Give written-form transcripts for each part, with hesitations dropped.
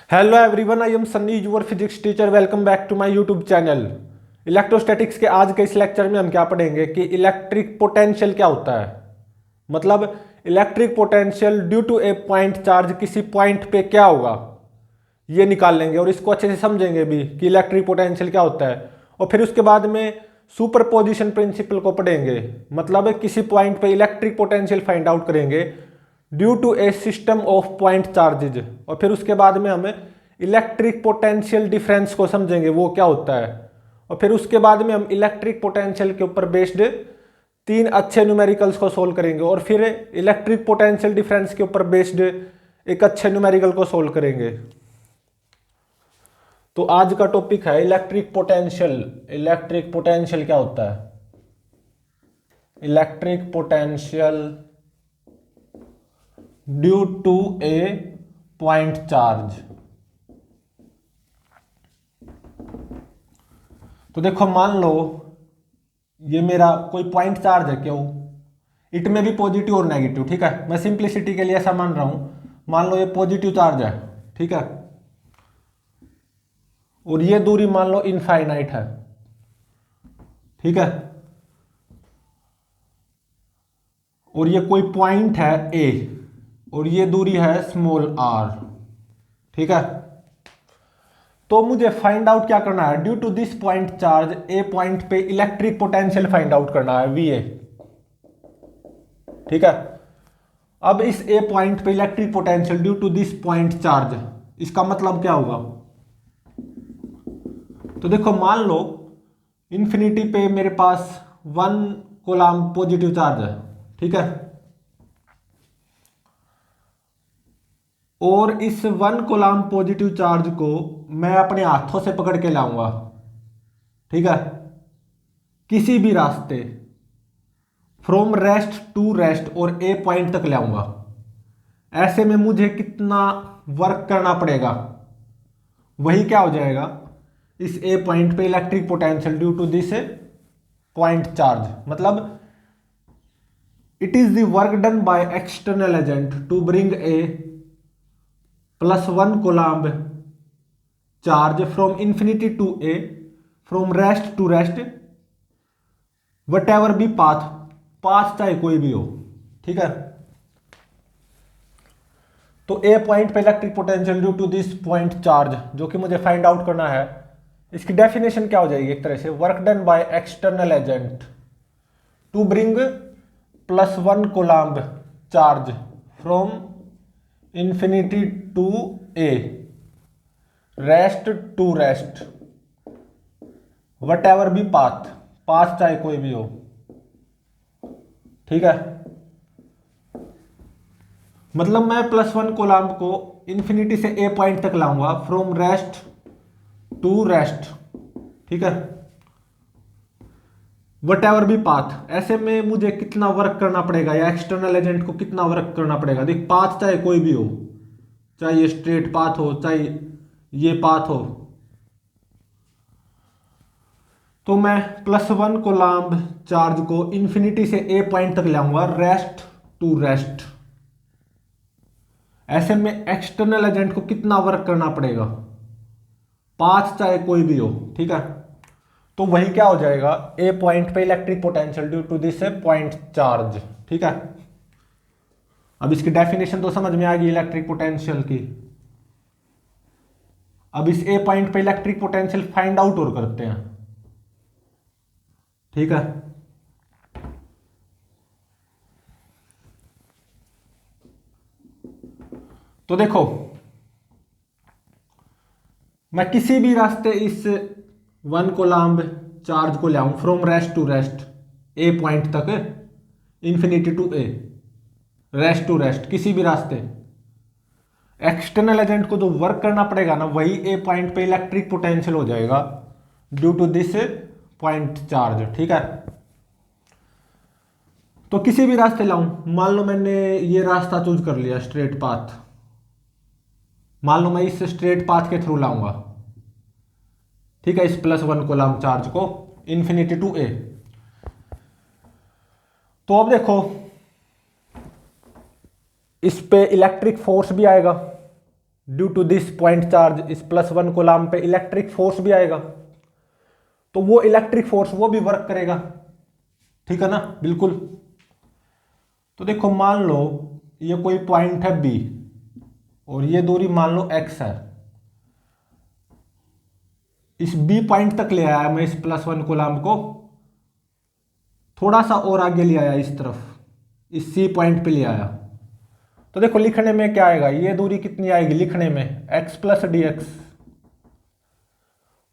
Hello everyone, I am Sunny, your physics teacher. Welcome back to my YouTube channel. Electrostatics के आज के इस lecture में हम क्या पढ़ेंगे कि इलेक्ट्रिक पोटेंशियल क्या होता है। मतलब electric potential due to a point charge किसी पॉइंट पे क्या होगा, ये निकाल लेंगे और इसको अच्छे से समझेंगे भी कि इलेक्ट्रिक पोटेंशियल क्या होता है। और फिर उसके बाद में सुपरपोजिशन प्रिंसिपल को पढ़ेंगे। मतलब किसी पॉइंट पे इलेक्ट्रिक पोटेंशियल फाइंड आउट करेंगे due to a system of point charges. और फिर उसके बाद में हमें इलेक्ट्रिक पोटेंशियल डिफरेंस को समझेंगे, वो क्या होता है। और फिर उसके बाद में हम इलेक्ट्रिक पोटेंशियल के ऊपर बेस्ड 3 अच्छे न्यूमेरिकल्स को सोल्व करेंगे और फिर इलेक्ट्रिक पोटेंशियल डिफरेंस के ऊपर बेस्ड एक अच्छे न्यूमेरिकल को सोल्व करेंगे। तो आज का टॉपिक है इलेक्ट्रिक पोटेंशियल। इलेक्ट्रिक पोटेंशियल क्या होता है? Electric potential due to a point charge. तो देखो, मान लो ये मेरा कोई पॉइंट चार्ज है, क्यों इट में भी पॉजिटिव और नेगेटिव। ठीक है, मैं सिंप्लिसिटी के लिए ऐसा मान रहा हूं। मान लो ये पॉजिटिव चार्ज है, ठीक है, और ये दूरी मान लो इनफाइनाइट है, ठीक है, और ये कोई पॉइंट है ए और ये दूरी है स्मॉल आर, ठीक है। तो मुझे फाइंड आउट क्या करना है? Due to this point charge A point पे इलेक्ट्रिक पोटेंशियल फाइंड आउट करना है, वी ए, ठीक है। अब इस ए पॉइंट पे electric potential due to this point charge, इसका मतलब क्या होगा? तो देखो, मान लो इंफिनिटी पे मेरे पास 1 कूलम्ब पॉजिटिव चार्ज है, ठीक है, और इस 1 कूलम्ब पॉजिटिव चार्ज को मैं अपने हाथों से पकड़ के लाऊंगा, ठीक है, किसी भी रास्ते फ्रॉम रेस्ट टू रेस्ट और ए पॉइंट तक लाऊंगा। ऐसे में मुझे कितना वर्क करना पड़ेगा? वही क्या हो जाएगा, इस ए पॉइंट पे electric potential due to this point charge. मतलब it is the work done by external agent to bring a +1 coulomb charge from infinity to A, from rest to rest, whatever be path, path चाहे कोई भी हो, ठीक है। तो A point पे electric potential due to this point charge, जो कि मुझे फाइंड आउट करना है, इसकी डेफिनेशन क्या हो जाएगी? एक तरह से work done by external agent to bring +1 coulomb charge from infinity to A, rest to rest, whatever be path, path चाहे कोई भी हो, ठीक है। मतलब मैं +1 कूलम्ब को इंफिनिटी से ए पॉइंट तक लाऊंगा फ्रॉम रेस्ट टू रेस्ट, ठीक है, वट एवर बी पाथ। ऐसे में मुझे कितना वर्क करना पड़ेगा या एक्सटर्नल एजेंट को कितना वर्क करना पड़ेगा? देख, पाथ चाहे कोई भी हो, चाहे ये स्ट्रेट पाथ हो चाहे ये पाथ हो, तो मैं +1 कूलम्ब चार्ज को इंफिनिटी से ए पॉइंट तक लाऊंगा रेस्ट टू रेस्ट। ऐसे में एक्सटर्नल एजेंट को कितना वर्क करना पड़ेगा? पाथ चाहे कोई भी हो, ठीक है। तो वही क्या हो जाएगा, ए पॉइंट पे electric potential due to this point charge, ठीक है। अब इसकी डेफिनेशन तो समझ में आ गई इलेक्ट्रिक पोटेंशियल की। अब इस ए पॉइंट पे इलेक्ट्रिक पोटेंशियल फाइंड आउट और करते हैं, ठीक है। तो देखो, मैं किसी भी रास्ते इस 1 कूलम्ब चार्ज को लाऊं from rest to rest, A point तक, infinity to A, rest to rest, किसी भी रास्ते, एक्सटर्नल एजेंट को जो वर्क करना पड़ेगा ना, वही ए पॉइंट पे इलेक्ट्रिक पोटेंशियल हो जाएगा due to this point charge, ठीक है। तो किसी भी रास्ते लाऊं, मान लो मैंने ये रास्ता चूज कर लिया, स्ट्रेट पाथ, मान लो मैं इस स्ट्रेट पाथ के थ्रू लाऊंगा, ठीक है, इस +1 कूलम्ब चार्ज को इंफिनिटी टू ए। तो अब देखो, इस पे इलेक्ट्रिक फोर्स भी आएगा due to this point charge इस +1 कूलाम पे इलेक्ट्रिक फोर्स भी आएगा, तो वो इलेक्ट्रिक फोर्स वो भी वर्क करेगा, ठीक है ना, बिल्कुल। तो देखो मान लो ये कोई पॉइंट है बी और ये दूरी मान लो x है, इस बी पॉइंट तक ले आया मैं इस +1 कूलाम को, थोड़ा सा और आगे ले आया इस तरफ, इस सी पॉइंट पे ले आया, तो देखो लिखने में क्या आएगा, ये दूरी कितनी आएगी लिखने में x + dx,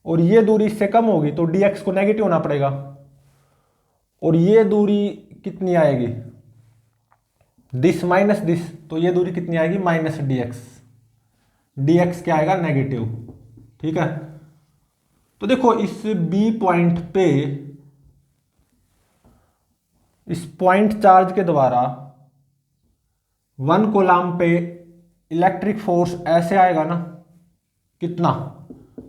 और ये दूरी इससे कम होगी तो dx को नेगेटिव होना पड़ेगा, और ये दूरी कितनी आएगी दिस माइनस दिस, तो ये दूरी कितनी आएगी -dx, dx क्या आएगा नेगेटिव, ठीक है। तो देखो इस बी पॉइंट पे इस पॉइंट चार्ज के द्वारा 1 कूलाम पे इलेक्ट्रिक फोर्स ऐसे आएगा ना, कितना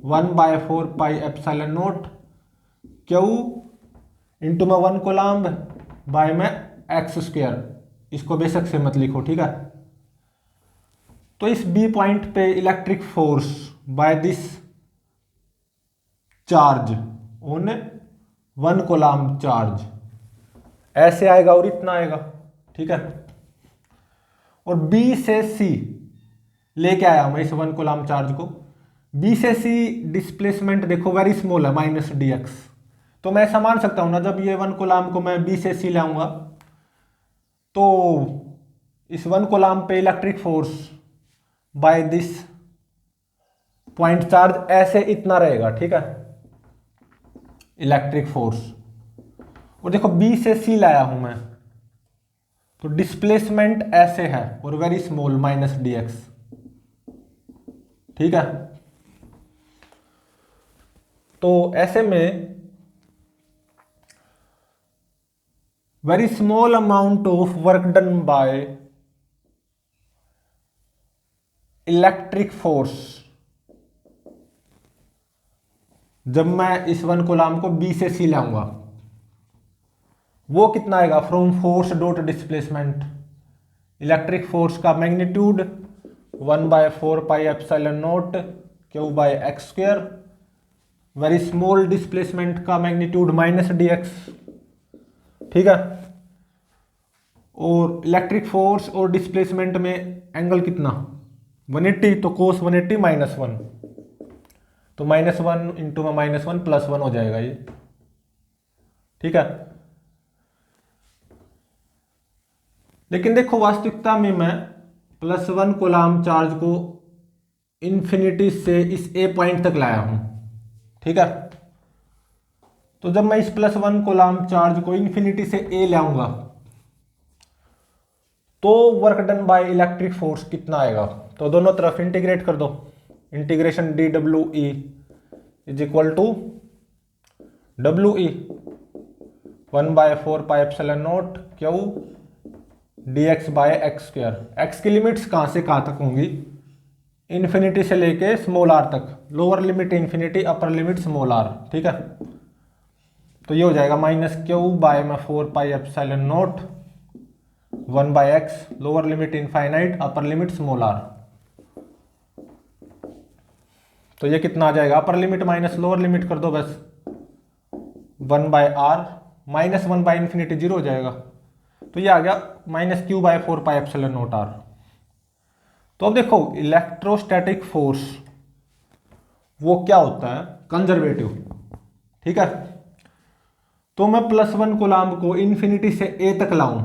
1/4 pi epsilon not Q into में 1 कूलाम बाय में x², इसको बेशक से मत लिखो, ठीक है। तो इस बी पॉइंट पे electric force by this charge on 1 coulomb charge ऐसे आएगा और इतना आएगा, ठीक है। और बी से सी लेके आया मैं इस 1 कूलाम चार्ज को, बी से सी डिस्प्लेसमेंट देखो वेरी स्मॉल है -dx, तो मैं ऐसा मान सकता हूं ना, जब ये 1 कूलाम को मैं बी से सी लाऊंगा तो इस 1 कूलाम पे electric force by this point charge ऐसे इतना रहेगा, ठीक है, इलेक्ट्रिक फोर्स। और देखो बी से सी लाया हूं मैं, तो डिस्प्लेसमेंट ऐसे है और वेरी स्मॉल -dx, ठीक है। तो ऐसे में very small amount of work done by electric force, जब मैं इस 1 कूलाम को बी से सी लाऊंगा वो कितना आएगा from force dot displacement, electric force का magnitude 1/4 pi epsilon naught Q/x², very small displacement का मैग्नीट्यूड -dx, ठीक है। और इलेक्ट्रिक फोर्स और डिस्प्लेसमेंट में एंगल कितना 180, तो cos 180 -1, तो -1 इंटू में -1 +1 हो जाएगा ये, ठीक है। लेकिन देखो वास्तविकता में मैं +1 कूलाम चार्ज को इन्फिनिटी से इस ए पॉइंट तक लाया हूं, ठीक है। तो जब मैं इस +1 कूलाम चार्ज को इन्फिनिटी से ए लाऊंगा तो work done by electric force कितना आएगा, तो दोनों तरफ इंटीग्रेट कर दो, integration dWe is equal to WE 1/4 pi epsilon nought Q dx/x²। x की लिमिट्स कहां से कहां तक होंगी, इन्फिनिटी से लेके स्मॉल r तक, lower limit infinity upper limit small r, ठीक है। तो ये हो जाएगा -Q/4 pi epsilon nought 1/x, lower limit infinite upper limit small r, तो ये कितना आ जाएगा, upper limit minus lower limit कर दो बस, 1/r -1/इन्फिनिटी 0 हो जाएगा, तो ये आ गया -Q/4 pi epsilon not r। तो अब देखो इलेक्ट्रोस्टैटिक फोर्स वो क्या होता है, कंजर्वेटिव, ठीक है। तो मैं +1 कूलाम को इन्फिनिटी से ए तक लाऊं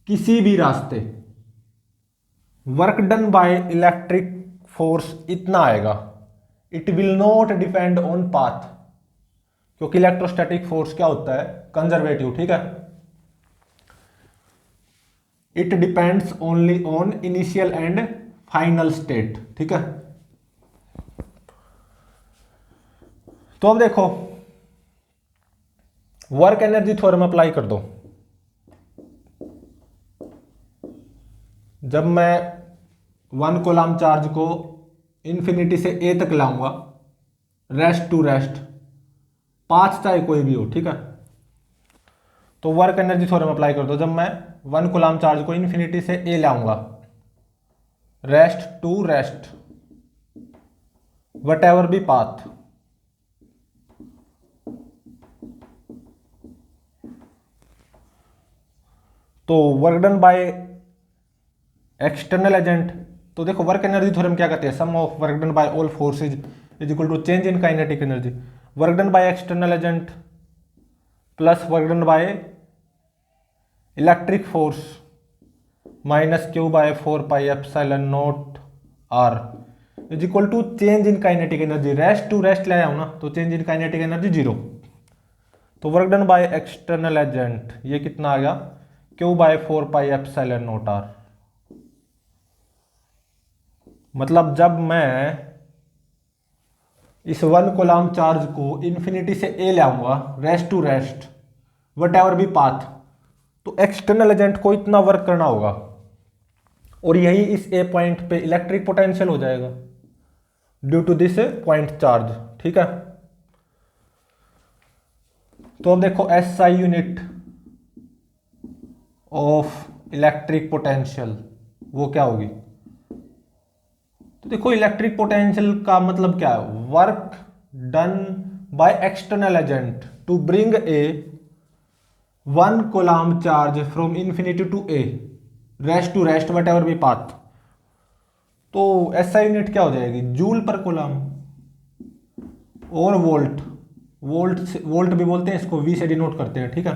किसी भी रास्ते, work done by electric force इतना आएगा, it will not depend on path, क्योंकि इलेक्ट्रोस्टैटिक फोर्स क्या होता है कंजर्वेटिव, ठीक है। It depends only on initial and final state, ठीक है। तो अब देखो वर्क एनर्जी थ्योरम अप्लाई कर दो, जब मैं 1 कूलाम चार्ज को इन्फिनिटी से ए तक लाऊंगा, रेस्ट टू रेस्ट, पाथ चाहे कोई भी हो, ठीक है। तो वर्क एनर्जी थ्योरम अप्लाई कर दो, जब मैं 1 कूलाम चार्ज को इन्फिनिटी से ए लाऊंगा rest to rest whatever be path. तो work done by external agent, तो देखो वर्क एनर्जी थ्योरम क्या कहते हैं, sum of work done by all forces is equal to change in kinetic energy. Work done by external agent plus work done by electric force minus Q by 4πε0 R is equal to change in kinetic energy. Rest to rest ले आया हूं ना, तो change in kinetic energy 0। तो work done by external agent ये कितना आ गया, Q by 4πε0 are. मतलब जब मैं इस 1 कूलम चार्ज को इन्फिनिटी से ए ले आऊंगा rest to rest whatever be path, तो एक्सटर्नल एजेंट को इतना वर्क करना होगा और यही इस ए पॉइंट पे इलेक्ट्रिक पोटेंशियल हो जाएगा due to this point charge. ठीक है, तो अब देखो SI unit of electric potential वो क्या होगी। तो देखो इलेक्ट्रिक पोटेंशियल का मतलब क्या है, work done by external agent to bring a 1 coulomb charge from infinity to A rest to rest whatever be path. तो एसआई यूनिट क्या हो जाएगी, जूल पर कूलम और वोल्ट, वोल्ट भी बोलते हैं इसको, वी से डिनोट करते हैं। ठीक है,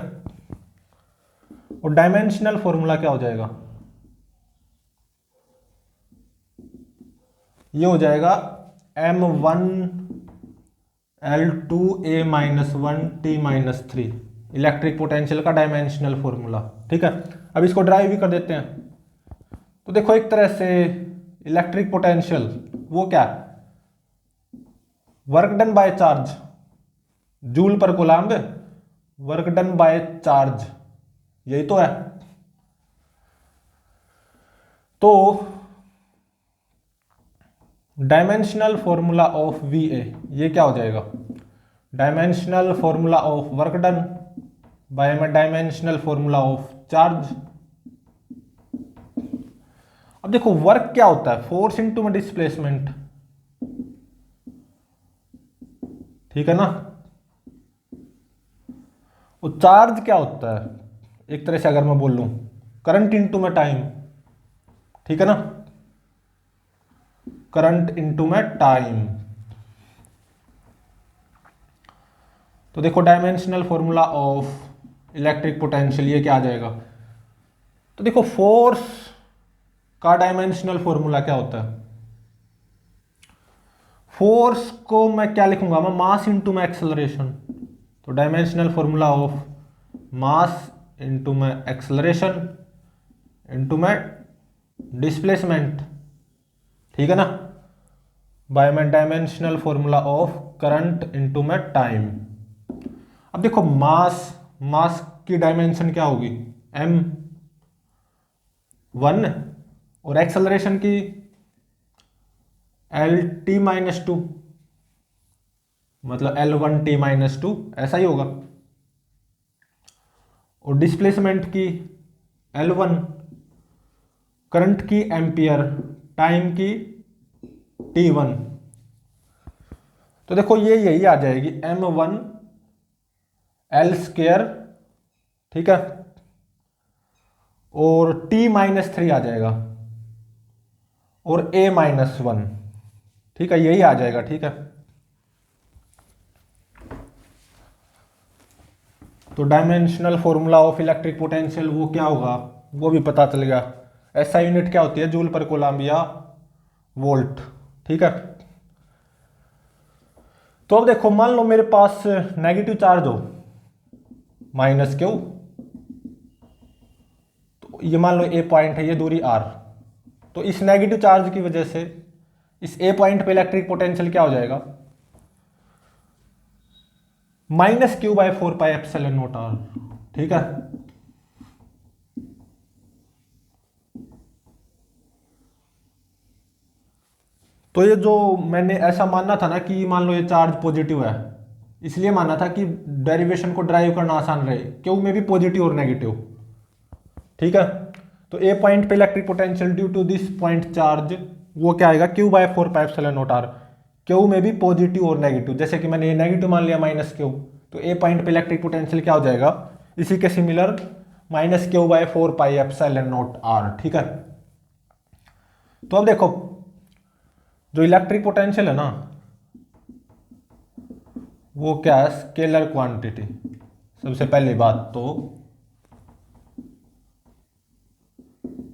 और डायमेंशनल फॉर्मूला क्या हो जाएगा, ये हो जाएगा m1l2a-1t-3 इलेक्ट्रिक पोटेंशियल का डायमेंशनल फॉर्मूला। ठीक है, अब इसको ड्राइव भी कर देते हैं। तो देखो एक तरह से इलेक्ट्रिक पोटेंशियल वो क्या, work done by charge joule पर coulomb, work done by charge यही तो है। तो dimensional formula of V A ये क्या हो जाएगा, dimensional formula of work done bye में डायमेंशनल फॉर्मूला ऑफ चार्ज। अब देखो वर्क क्या होता है, फोर्स इनटू में डिस्प्लेसमेंट। ठीक है ना, और चार्ज क्या होता है, एक तरह से अगर मैं बोल लूं करंट इनटू में टाइम। ठीक है ना, करंट इनटू में टाइम। तो देखो dimensional formula of electric potential ये क्या आ जाएगा। तो देखो फोर्स का डायमेंशनल फॉर्मूला क्या होता है, फोर्स को मैं क्या लिखूंगा, मैं मास इनटू में एक्सेलरेशन। तो dimensional formula of mass into में एक्सेलरेशन इनटू में डिस्प्लेसमेंट। ठीक है ना, बाय में dimensional formula of current into में टाइम। अब देखो मास की डायमेंशन क्या होगी m1 और एक्सेलरेशन की lt-2 मतलब l1t-2 ऐसा ही होगा, और डिस्प्लेसमेंट की l1, करंट की एम्पियर, टाइम की t1। तो देखो ये यही आ जाएगी m1 l²। ठीक है, और t-3 आ जाएगा और a-1। ठीक है, यही आ जाएगा। ठीक है, तो dimensional formula of electric potential वो क्या होगा वो भी पता चल गया। ऐसा यूनिट क्या होती है, जूल पर कूलम्ब या वोल्ट। ठीक है, तो अब देखो मान लो मेरे पास नेगेटिव चार्ज हो माइनस क्यू, तो ये मान लो ए पॉइंट है, ये दूरी r। तो इस नेगेटिव चार्ज की वजह से इस ए पॉइंट पे इलेक्ट्रिक पोटेंशियल क्या हो जाएगा, -q/4πε0 r। ठीक है, तो ये जो मैंने ऐसा मानना था ना कि मान लो ये चार्ज पॉजिटिव है, इसलिए माना था कि डेरिवेशन को ड्राइव करना आसान रहे, क्यू में भी पॉजिटिव और नेगेटिव। ठीक है, तो ए पॉइंट पे electric potential due to this point charge वो क्या आएगा, क्यू बाय 4πε0r। क्यू में भी पॉजिटिव और नेगेटिव, जैसे कि मैंने ये नेगेटिव मान लिया माइनस क्यू, तो ए पॉइंट पे इलेक्ट्रिक पोटेंशियल क्या हो जाएगा, इसी के similar minus Q bye 4πε0r। ठीक है। तो अब देखो जो इलेक्ट्रिक पोटेंशियल है ना वो क्या है, स्केलर क्वांटिटी। सबसे पहली बात तो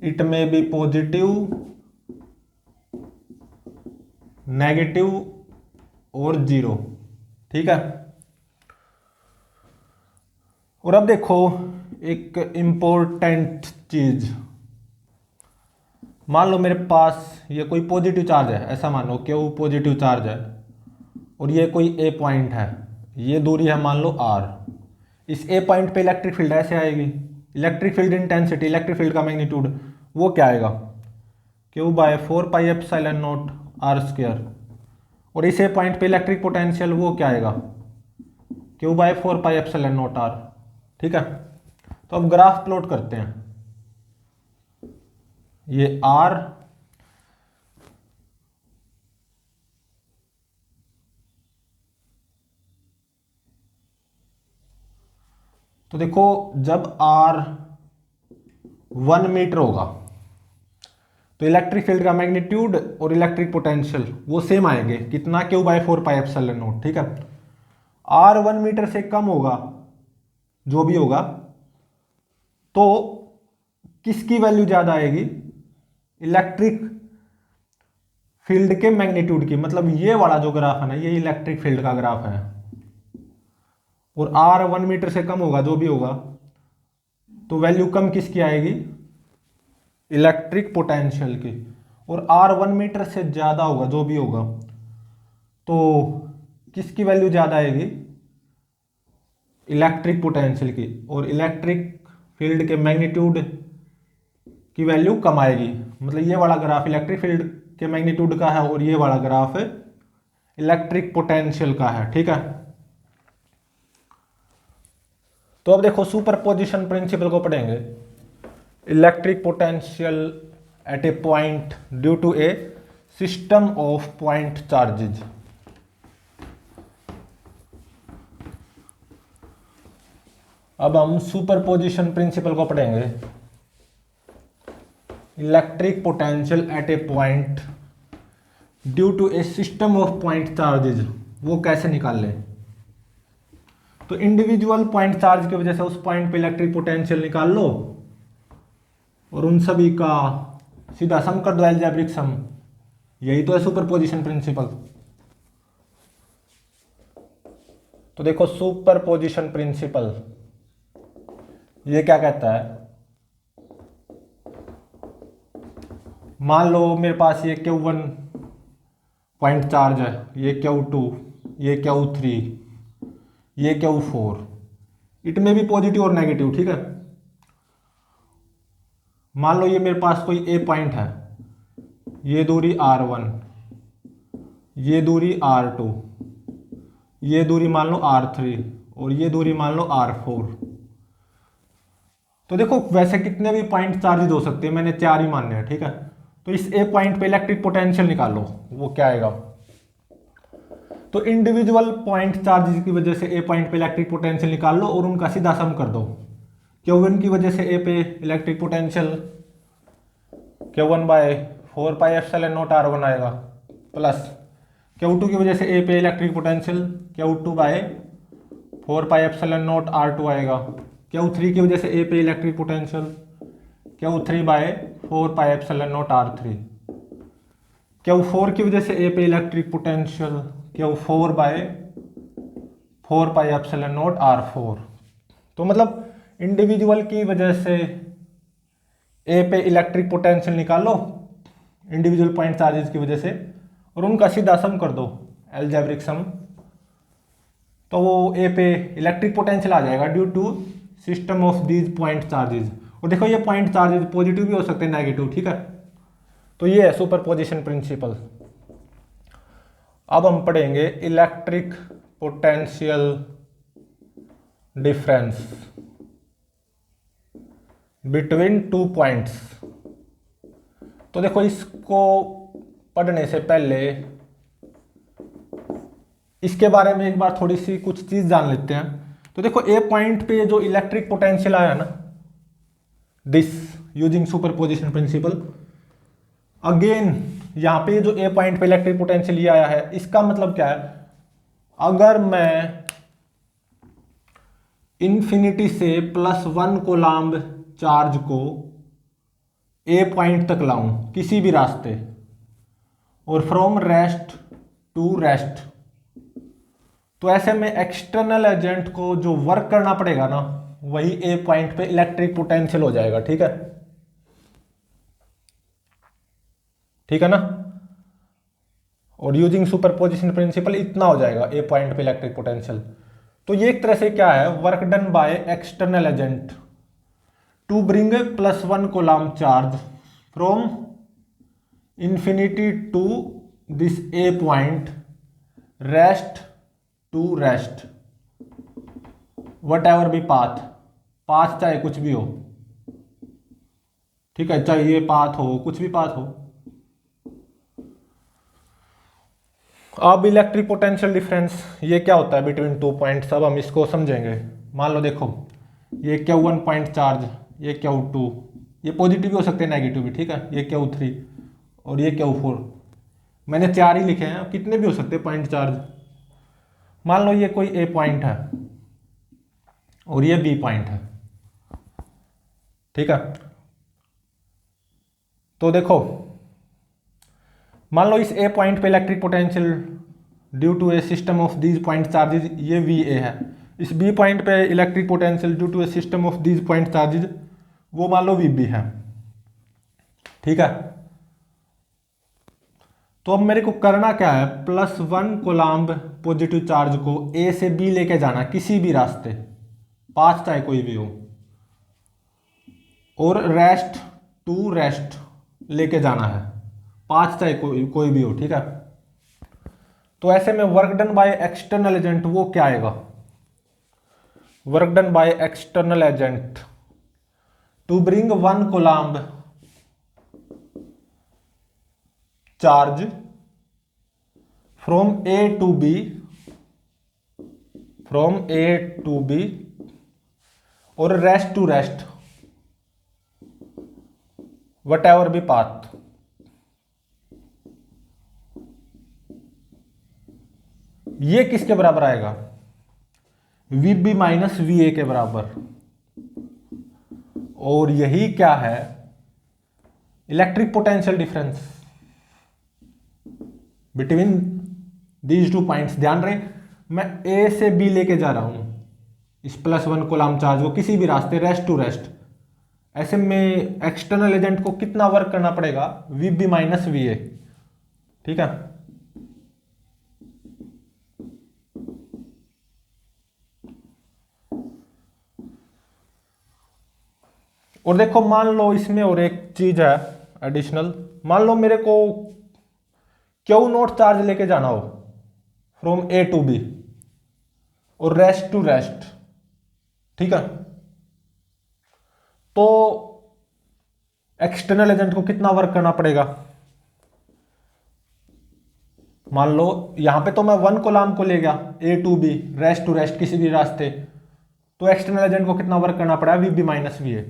इट में बी पॉजिटिव, नेगेटिव और जीरो। ठीक है। और अब देखो एक इंपॉर्टेंट चीज, मान लो मेरे पास ये कोई पॉजिटिव चार्ज है, ऐसा मानो कि वो पॉजिटिव चार्ज है और ये कोई ए पॉइंट है, ये दूरी है मान लो आर। इस ए पॉइंट पे इलेक्ट्रिक फील्ड ऐसे आएगी, electric field intensity, electric field का मैग्नीट्यूड वो क्या आएगा, क्यू बाय 4πε0 आर स्क्वायर। और इस ए पॉइंट पे इलेक्ट्रिक पोटेंशियल वो क्या आएगा, क्यू बाय 4πε0 आर। ठीक है। तो अब ग्राफ प्लॉट करते हैं। ये आर, तो देखो जब आर 1 मीटर होगा तो इलेक्ट्रिक फील्ड का मैग्नीट्यूड और इलेक्ट्रिक पोटेंशियल वो सेम आएंगे, कितना, क्यू बाय 4πε0। ठीक है। आर 1 मीटर से कम होगा जो भी होगा तो किसकी वैल्यू ज्यादा आएगी, इलेक्ट्रिक फील्ड के मैग्नीट्यूड की। मतलब ये वाला जो ग्राफ है ना ये इलेक्ट्रिक फील्ड का ग्राफ है, और आर 1 मीटर से कम होगा जो भी होगा तो वैल्यू कम किसकी आएगी, इलेक्ट्रिक पोटेंशियल की। और आर 1 मीटर से ज्यादा होगा जो भी होगा तो किसकी वैल्यू ज्यादा आएगी, इलेक्ट्रिक पोटेंशियल की। और इलेक्ट्रिक फील्ड के मैग्नीट्यूड की वैल्यू कम आएगी। मतलब ये वाला ग्राफ इलेक्ट्रिक फील्ड के मैग्नीट्यूड का है और ये वाला ग्राफ इलेक्ट्रिक पोटेंशियल का है। ठीक है। तो अब देखो सुपरपोजिशन प्रिंसिपल को पढ़ेंगे। Electric potential at a point due to a system of point charges. अब हम सुपरपोजिशन प्रिंसिपल को पढ़ेंगे। Electric potential at a point due to a system of point charges वो कैसे निकाल लें। तो इंडिविजुअल पॉइंट चार्ज की वजह से उस पॉइंट पे इलेक्ट्रिक पोटेंशियल निकाल लो और उन सभी का सीधा सम कर दो, अलजेब्रिक सम। यही तो है सुपरपोजिशन प्रिंसिपल। तो देखो सुपरपोजिशन प्रिंसिपल ये क्या कहता है, मान लो मेरे पास ये Q1 पॉइंट चार्ज है, ये Q2, ये Q3, ये Q4। इट में भी पॉजिटिव और नेगेटिव। ठीक है। मान लो ये मेरे पास कोई ए पॉइंट है, ये दूरी R1, ये दूरी R2, ये दूरी मान लो R3 और ये दूरी मान लो R4। तो देखो वैसे कितने भी पॉइंट चार्ज हो सकते हैं, मैंने 4 ही मानने हैं। ठीक है। तो इस ए पॉइंट पे इलेक्ट्रिक पोटेंशियल निकालो वो क्या आएगा। तो इंडिविजुअल पॉइंट चार्जेस की वजह से ए पॉइंट पे इलेक्ट्रिक पोटेंशियल निकाल लो और उनका सीधा सम कर दो। Q1 की वजह से ए पे electric potential Q1 bye 4πε0 R1 आएगा, प्लस Q2 की वजह से ए पे electric potential Q2 bye 4πε0 R2 आएगा। Q3 की वजह से ए पे electric potential Q3 bye 4πε0 R3। Q4 की वजह से ए पे electric potential Q4 bye 4πε0 R4। तो मतलब इंडिविजुअल की वजह से ए पे इलेक्ट्रिक पोटेंशियल निकालो इंडिविजुअल पॉइंट चार्जेस की वजह से और उनका सीधा सम कर दो, अलजेब्रिक सम। तो वो ए पे इलेक्ट्रिक पोटेंशियल आ जाएगा due to system of these point charges. और देखो ये पॉइंट चार्जेस पॉजिटिव भी हो सकते हैं, नेगेटिव। ठीक है। तो ये है सुपरपोजिशन प्रिंसिपल। अब हम पढ़ेंगे electric potential difference. Between two points. तो देखो इसको पढ़ने से पहले इसके बारे में एक बार थोड़ी सी कुछ चीज जान लेते हैं। तो देखो ए पॉइंट पे जो इलेक्ट्रिक पोटेंशियल आया ना, this using superposition principal, again यहां पे जो ए पॉइंट पे इलेक्ट्रिक पोटेंशियल ये आया है, इसका मतलब क्या है, अगर मैं इंफिनिटी से +1 कोलम्ब चार्ज को ए पॉइंट तक लाऊं किसी भी रास्ते, और फ्रॉम रेस्ट टू रेस्ट, तो ऐसे में एक्सटर्नल एजेंट को जो वर्क करना पड़ेगा ना, वही ए पॉइंट पे इलेक्ट्रिक पोटेंशियल हो जाएगा। ठीक है, ठीक है ना। और यूजिंग सुपरपोजिशन प्रिंसिपल इतना हो जाएगा ए पॉइंट पे इलेक्ट्रिक पोटेंशियल। तो ये एक तरह से क्या है, work done by external agent to bring +1 coulomb charge from infinity to this A point, rest to rest, whatever be path, path चाहे कुछ भी हो, ठीक है, चाहे ये पाथ हो, कुछ भी पाथ हो। अब इलेक्ट्रिक पोटेंशियल डिफरेंस ये क्या होता है बिटवीन टू पॉइंट्स, अब हम इसको समझेंगे। मान लो देखो ये Q1 पॉइंट चार्ज, ये Q2, ये पॉजिटिव भी हो सकते हैं नेगेटिव भी, ठीक है, ये Q3 और ये Q4, मैंने 4 ही लिखे हैं, कितने भी हो सकते हैं पॉइंट चार्ज। मान लो ये कोई ए पॉइंट है और ये बी पॉइंट है, ठीक है। तो देखो मान लो इस ए पॉइंट पे electric potential due to a system of these point charges ये VA है, इस बी पॉइंट पे electric potential due to a system of these point charges वो मान लो VB है, ठीक है। तो अब मेरे को करना क्या है, +1 कोलम्ब पॉजिटिव चार्ज को A से B लेके जाना किसी भी रास्ते, पाथ चाहे कोई भी हो, और रेस्ट टू रेस्ट लेके जाना है, पाथ चाहे कोई भी हो, ठीक है। तो ऐसे में work done by external agent वो क्या आएगा, work done by external agent to bring 1 coulomb charge from A to B, from A to B और rest to rest, whatever be path. ये किसके बराबर आएगा, VB माइनस VA के बराबर। और यही क्या है, electric potential difference between these two points. ध्यान रहे मैं A से B लेके जा रहा हूं इस +1 कोलम्ब चार्ज को किसी भी रास्ते, रेस्ट टू रेस्ट, ऐसे में एक्सटर्नल एजेंट को कितना वर्क करना पड़ेगा, VB माइनस VA, ठीक है। और देखो मान लो इसमें और एक चीज है एडिशनल, मान लो मेरे को Q0 चार्ज लेके जाना हो फ्रॉम A टू B और रेस्ट टू रेस्ट, ठीक है। तो एक्सटर्नल एजेंट को कितना वर्क करना पड़ेगा, मान लो यहां पे तो मैं 1 कोलम्ब को ले गया A to B, rest to rest किसी भी रास्ते, तो एक्सटर्नल एजेंट को कितना वर्क करना पड़ा, VB माइनस VA।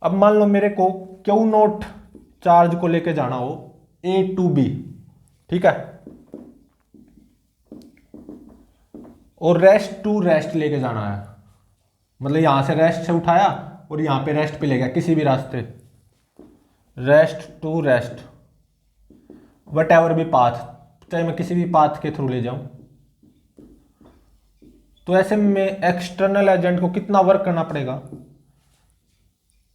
अब मान लो मेरे को Q0 चार्ज को लेके जाना हो A टू B, ठीक है, और रेस्ट टू रेस्ट लेके जाना है, मतलब यहां से रेस्ट से उठाया और यहां पे रेस्ट पे ले गया किसी भी रास्ते, rest to rest, whatever भी पाथ, चाहे मैं किसी भी पाथ के थ्रू ले जाऊं। तो ऐसे में एक्सटर्नल एजेंट को कितना वर्क करना पड़ेगा,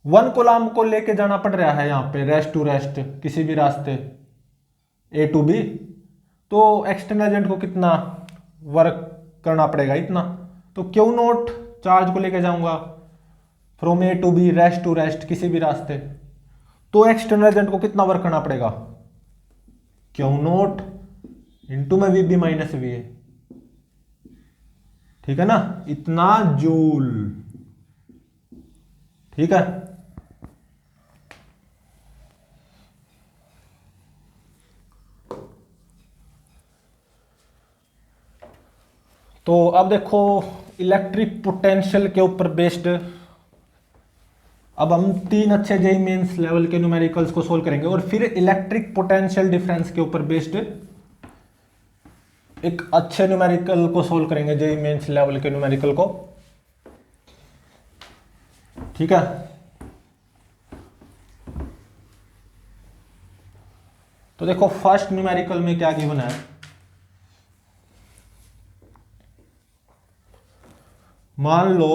1 कोलम्ब को लेके जाना पड़ रहा है यहां पे रेस्ट टू रेस्ट किसी भी रास्ते A टू B, तो एक्सटर्नल एजेंट को कितना वर्क करना पड़ेगा, इतना। तो Q0 चार्ज को लेके जाऊंगा from A to B, rest to rest किसी भी रास्ते, तो एक्सटर्नल एजेंट को कितना वर्क करना पड़ेगा, Q0 इंटू में VB माइनस VA, ठीक है ना, इतना जूल, ठीक है। तो अब देखो इलेक्ट्रिक पोटेंशियल के ऊपर बेस्ड अब हम 3 अच्छे जेईई मेंस लेवल के न्यूमेरिकल्स को सोल्व करेंगे और फिर इलेक्ट्रिक पोटेंशियल डिफरेंस के ऊपर बेस्ड एक अच्छे न्यूमेरिकल को सोल्व करेंगे, जेईई मेंस लेवल के न्यूमेरिकल को। ठीक है, तो देखो फर्स्ट न्यूमेरिकल में क्या गिवन है। मान लो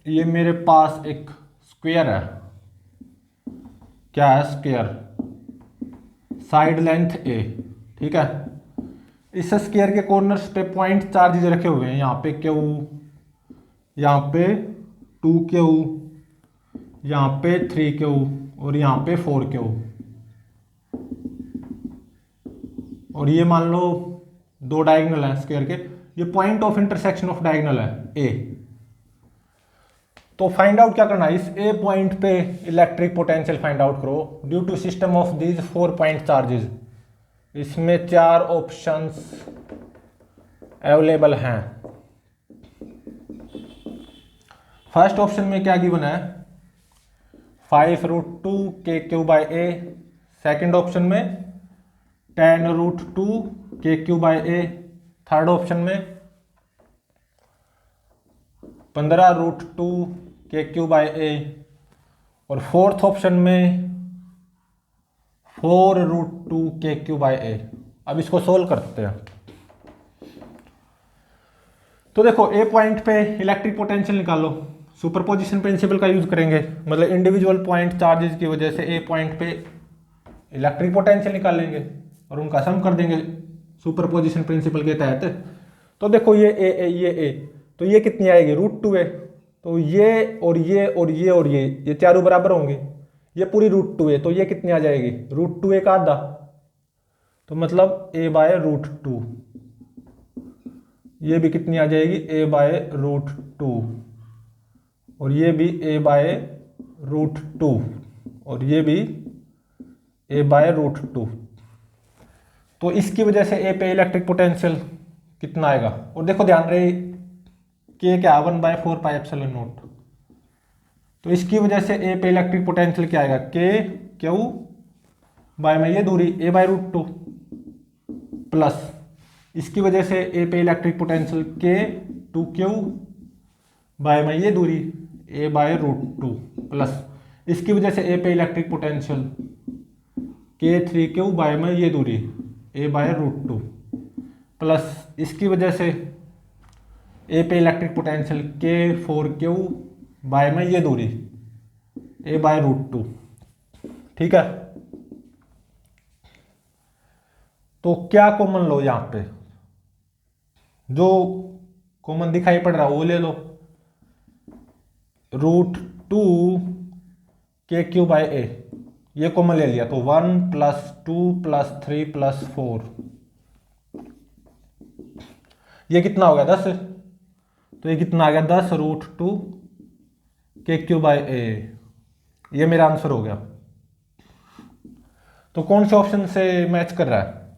ये मेरे पास एक स्क्वायर है, क्या है, स्क्वायर, साइड लेंथ ए। ठीक है, इस स्क्वायर के कॉर्नर्स पे पॉइंट चार्जेस रखे हुए हैं, यहाँ पे क्यू, यहाँ पे 2Q, यहाँ पे 3Q और यहाँ पे 4Q। और ये मान लो 2 डायगोनल है स्क्वायर के, ये point of intersection of diagonal है ए। तो फाइंड आउट क्या करना है, इस ए पॉइंट पे इलेक्ट्रिक पोटेंशियल फाइंड आउट करो due to system of these 4 point charges. इसमें 4 ऑप्शंस अवेलेबल हैं। फर्स्ट ऑप्शन में क्या गिवन है, 5√2 KQ/A। सेकंड ऑप्शन में 10√2 KQ/A। थर्ड ऑप्शन में 15√2 KQ/A और फोर्थ ऑप्शन में 4√2 KQ/A। अब इसको सोल्व करते हैं। तो देखो ए पॉइंट पे इलेक्ट्रिक पोटेंशियल निकालो, सुपरपोजिशन प्रिंसिपल का यूज करेंगे, मतलब इंडिविजुअल पॉइंट चार्जेस की वजह से ए पॉइंट पे इलेक्ट्रिक पोटेंशियल निकालेंगे और उनका सम कर देंगे सुपरपोजिशन प्रिंसिपल के तहत। तो देखो ये ए, तो ये कितनी आएगी, √2 है। तो ये और ये और ये और ये चारों बराबर होंगे, ये पूरी √2 है, तो ये कितनी आ जाएगी, √2 का आधा, तो मतलब a/√2। ये भी कितनी आ जाएगी, a/√2 और ये भी a/√2 और ये भी a/√2। तो इसकी वजह से ए पे इलेक्ट्रिक पोटेंशियल कितना आएगा। और देखो ध्यान रहे के क्या 1/4πε0। तो इसकी वजह से ए पे इलेक्ट्रिक पोटेंशियल क्या आएगा, KQ बाय में ये दूरी a/√2 प्लस इसकी वजह से ए पे इलेक्ट्रिक पोटेंशियल K2Q बाय में ये दूरी a/√2 प्लस इसकी वजह से ए पे इलेक्ट्रिक पोटेंशियल K3Q बाय में ये दूरी a/√2 प्लस इसकी वजह से ए पे इलेक्ट्रिक पोटेंशियल K4Q बाय में ये दूरी a/√2। ठीक है, तो क्या कॉमन लो, यहां पे जो कॉमन दिखाई पड़ रहा है वो ले लो, √2 KQ/A ये कॉमन ले लिया, तो 1 + 2 + 3 + 4 ये कितना हो गया 10। तो ये कितना आ गया 10√2 KQ/A। ये मेरा आंसर हो गया। तो कौन से ऑप्शन से मैच कर रहा है,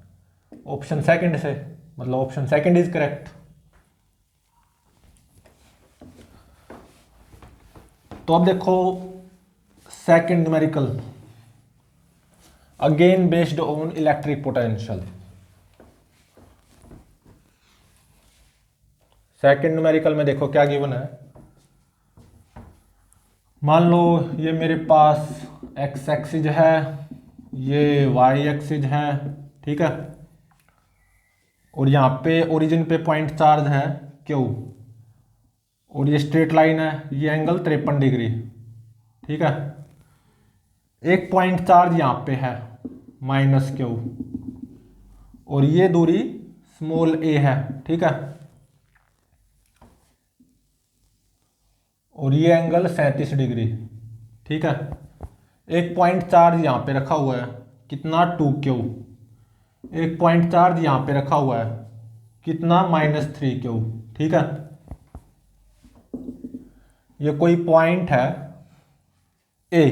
ऑप्शन सेकंड से, मतलब ऑप्शन सेकंड इज करेक्ट। तो अब देखो second numerical, again based on electric potential. Second numerical में देखो क्या गिवन है। मान लो ये मेरे पास x एक्सिस है, ये y एक्सिस है। ठीक है, और यहाँ पे ओरिजिन पे पॉइंट चार्ज है Q और ये स्ट्रेट लाइन है, ये एंगल 53 डिग्री। ठीक है, एक पॉइंट चार्ज यहाँ पे है -Q और ये दूरी स्मॉल a है। ठीक है, और ये एंगल 37 डिग्री। ठीक है, एक पॉइंट चार्ज यहाँ पे रखा हुआ है, कितना 2Q। एक पॉइंट चार्ज यहाँ पे रखा हुआ है, कितना -3Q। ठीक है, ये कोई पॉइंट है A।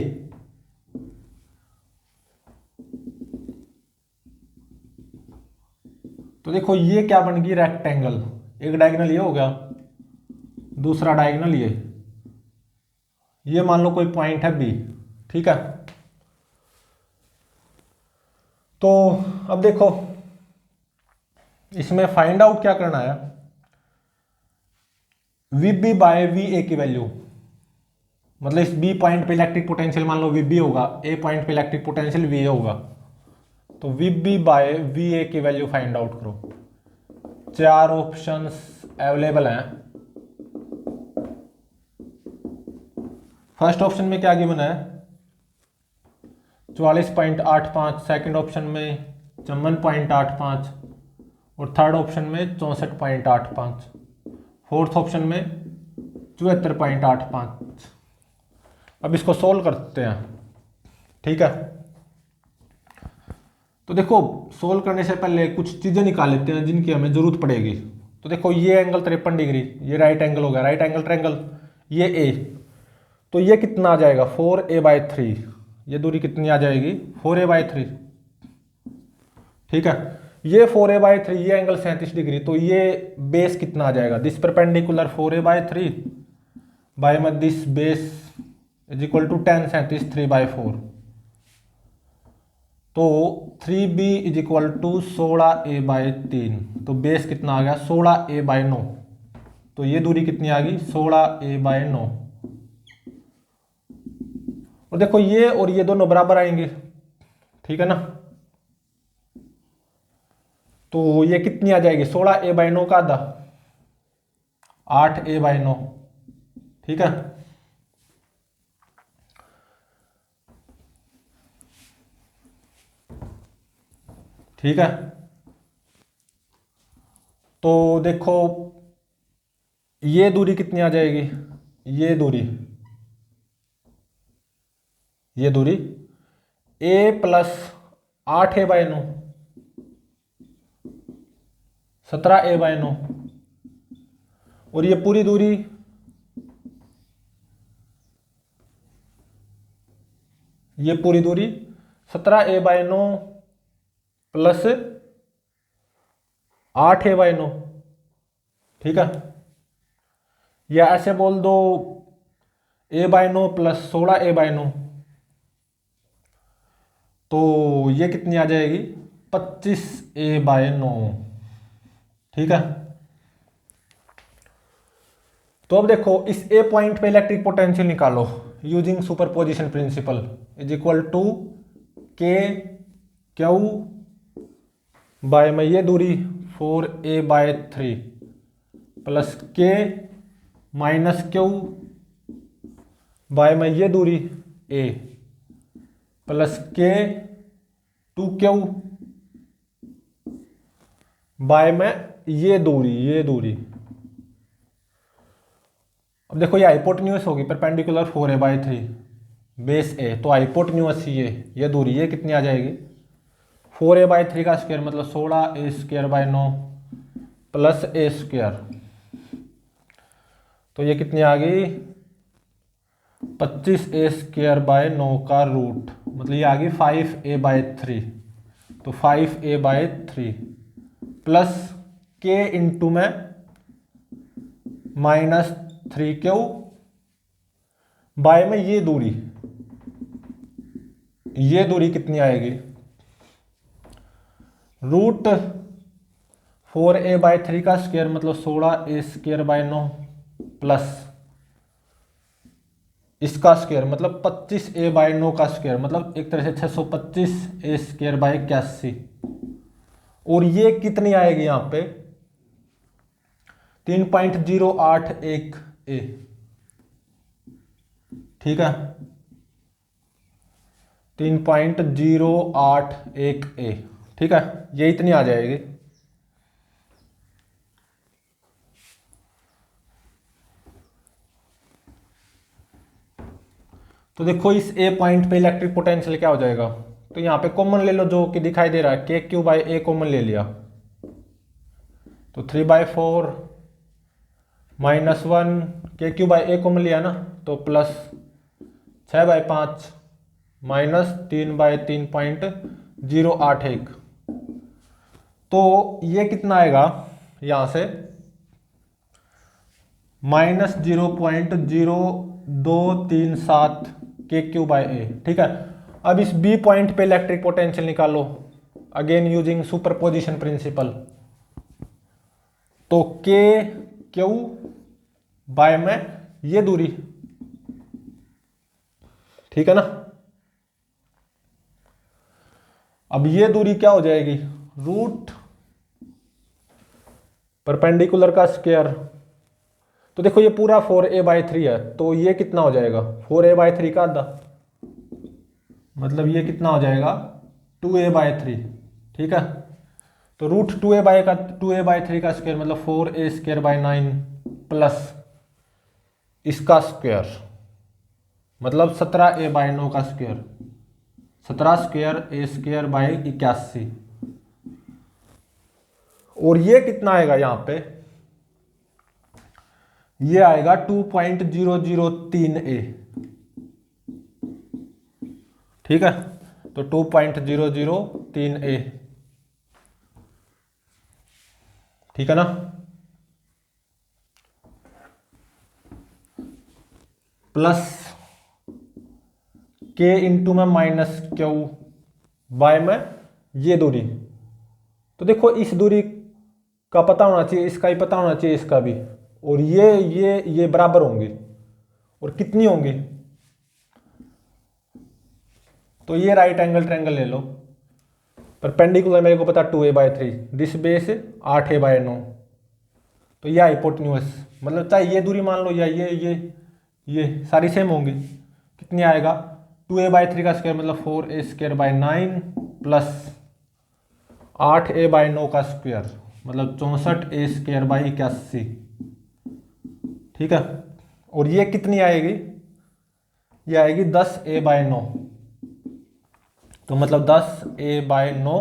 तो देखो ये क्या बन गई, रेक्टेंगल। एक डायगोनल ये हो गया, दूसरा डायगोनल ये मान लो कोई पॉइंट है बी, ठीक है। तो अब देखो इसमें फाइंड आउट क्या करना है, V B by V A की वैल्यू, मतलब इस बी पॉइंट पे इलेक्ट्रिक पोटेंशियल मान लो वी बी होगा, ए पॉइंट पे इलेक्ट्रिक पोटेंशियल वी ए होगा, तो V B by V A की वैल्यू फाइंड आउट करो। 4 ऑप्शंस अवेलेबल हैं। फर्स्ट ऑप्शन में क्या गिवन है 44.85, सेकंड ऑप्शन में 54.85 और थर्ड ऑप्शन में 64.85, फोर्थ ऑप्शन में 74.85। अब इसको सोल्व करते हैं, ठीक है। तो देखो सोल्व करने से पहले कुछ चीजें निकाल लेते हैं जिनकी हमें जरूरत पड़ेगी। तो देखो ये एंगल 53 डिग्री, ये राइट एंगल हो गया, राइट एंगल ट्रायंगल, ये ए, तो ये कितना आ जाएगा 4a/3, ये दूरी कितनी आ जाएगी 4a/3, ठीक है। ये 4a/3, ये एंगल 37 डिग्री, तो ये बेस कितना आ जाएगा, दिस परपेंडिकुलर 4a/3 बाय में this base is equal to 10 37 3/4, तो 3b is equal to 16a/3, तो बेस कितना आ गया 16a/9, तो ये दूरी कितनी आ गई 16a/9। और देखो ये और ये दोनों बराबर आएंगे, ठीक है ना, तो ये कितनी आ जाएगी 16a/9 का आधा 8a/9, ठीक है। ठीक है, तो देखो ये दूरी कितनी आ जाएगी, ये दूरी a प्लस 8a/9 17a/9, और ये पूरी दूरी ये पूरी दूरी 17a/9 प्लस 8a/9, ठीक है। या ऐसे बोल दो a/9 प्लस 16a/9, तो ये कितनी आ जाएगी 25a/9, ठीक है। तो अब देखो इस ए पॉइंट पे इलेक्ट्रिक पोटेंशियल निकालो using superposition principle, is equal to K Q by में ये दूरी 4a/3 प्लस के माइनस क्यू बाय में ये दूरी a plus K 2q by में ये दूरी। अब देखो ये हाइपोटेन्यूस होगी परपेंडिकुलर 4a/3 बेस ए, तो हाइपोटेन्यूस ये दूरी ये कितनी आ जाएगी 4a/3 का स्क्वायर मतलब 16a² प्लस a², तो ये कितनी आ गई 25a² का रूट, मतलब ये आ गई 5a/3, तो 5a/3 प्लस के इंटू में माइनस 3q बाय में ये दूरी कितनी आएगी रूट 4a/3 का स्क्वायर मतलब 16a² प्लस इसका स्क्वायर मतलब 25a/9 का स्क्वायर मतलब एक तरह से 625a²/81, और ये कितनी आएगी यहां पे 3.081a, ठीक है 3.081a, ठीक है, ये इतनी आ जाएगी। तो देखो इस ए पॉइंट पे इलेक्ट्रिक पोटेंशियल क्या हो जाएगा, तो यहां पे कॉमन ले लो जो कि दिखाई दे रहा है KQ/A कॉमन ले लिया, तो 3/4 माइनस 1 KQ/A कॉमन लिया ना, तो प्लस 6/5 माइनस 3/3.081, तो ये कितना आएगा यहां से -0.0237 के क्यू बाई ए। ठीक है, अब इस बी पॉइंट पे इलेक्ट्रिक पोटेंशियल निकालो, अगेन यूजिंग सुपरपोजिशन प्रिंसिपल। तो के क्यू बाय में ये दूरी, ठीक है ना। अब ये दूरी क्या हो जाएगी, रूट परपेंडिकुलर का स्क्वायर। तो देखो ये पूरा 4a/3 है, तो ये कितना हो जाएगा 4a/3 का आधा, मतलब ये कितना हो जाएगा 2a/3। ठीक है, तो रूट 2a/3 का स्क्वायर मतलब 4a² 9 प्लस इसका स्क्वायर मतलब 17a/9 का स्क्वायर, 17² a² 81। और ये कितना आएगा यहाँ पे, ये आएगा 2.003a। ठीक है, तो 2.003a, ठीक है ना। प्लस के इंटू में माइनस क्यू बाय में ये दूरी। तो देखो इस दूरी का पता होना चाहिए, इसका ही पता होना चाहिए, इसका भी। और ये बराबर होंगी, और कितनी होंगी, तो ये राइट एंगल ट्रायंगल ले लो। परपेंडिकुलर मेरे को पता 2a/3, दिस बेस 8a/9, तो यह हाइपोटेन्यूस, मतलब चाहे ये दूरी मान लो या ये सारी सेम होंगी। कितनी आएगा 2a/3 का स्क्वायर मतलब 4a² 9 प्लस 8a/9 का स्क्वायर मतलब 64a² 81। ठीक है, और ये कितनी आएगी, ये आएगी 10a/9, तो मतलब 10a/9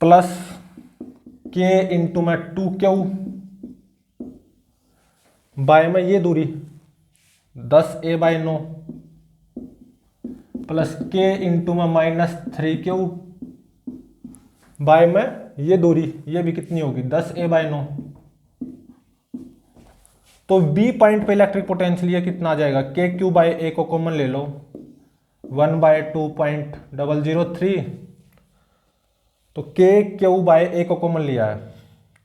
प्लस के इंटू में 2q बाय में ये दूरी 10a/9 प्लस के इंटू में -3q बाय में ये दूरी, ये भी कितनी होगी 10a/9। तो बी पॉइंट पे इलेक्ट्रिक पोटेंशियल ये कितना आ जाएगा, के क्यू बाय ए को कॉमन ले लो 1/2.003, तो के क्यू बाय ए को कॉमन लिया है